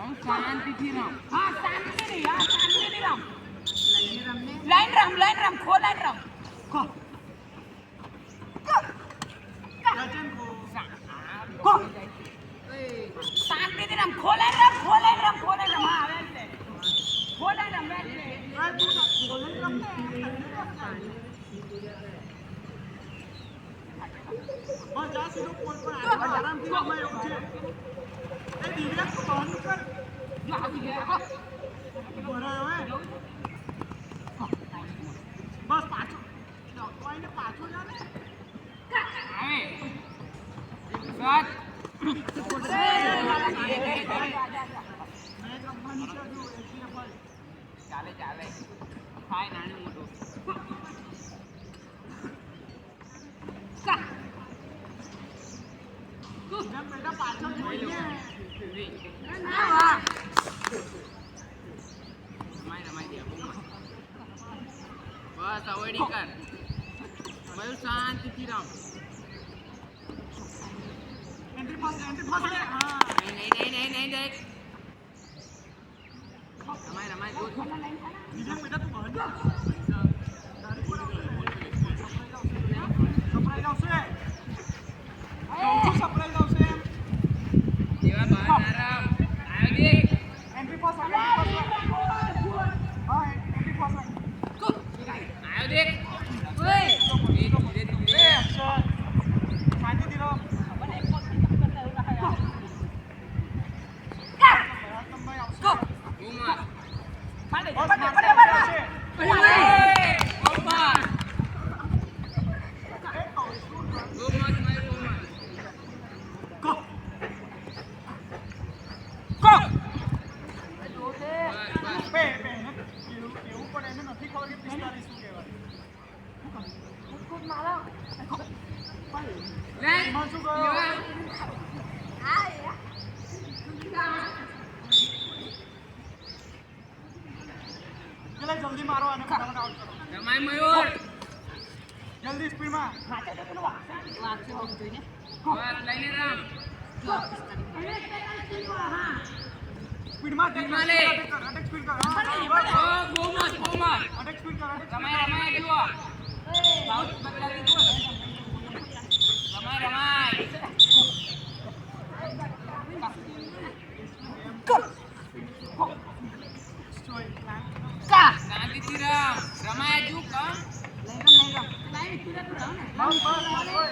શાંતિથી રમ. હા શાંતિથી રમ. લાઈન રમ ખો લાઈન રમ ખો શાંતિથી રમ ખો લાઈન રમ હા આવે છે ખો લાઈન રમ બસ પાછો પાછો જાને આવે ચાલે થાય નાનું મોટું બેટા પાછો જોઈએ બસ અવોઈડ કર મયુર શાંતિથી રમ એન્ટ્રી પાસ હા નહીં રમાય દૂધ બીજા બેટા તું બહાર જા સપ્રાઈઝ આવશે સપ્રાઈઝ આવશે એવા બહાર ના રમ આવ્યો દેખ એન્ટ્રી પાસ હા એન્ટ્રી પાસ આવ્યો દેખ શાંતિથી રહો જલ્દી મારો અને ફટાફટ આઉટ કરો રમાય મયુર જલ્દી સ્પીડમાં બસ લઈને રમ સ્પીડમાં અટેક સ્પીડ કર બહુ મસ્ત અટેક સ્પીડ કર રમાય જુઓ બાઉન્સ બદલાવી દો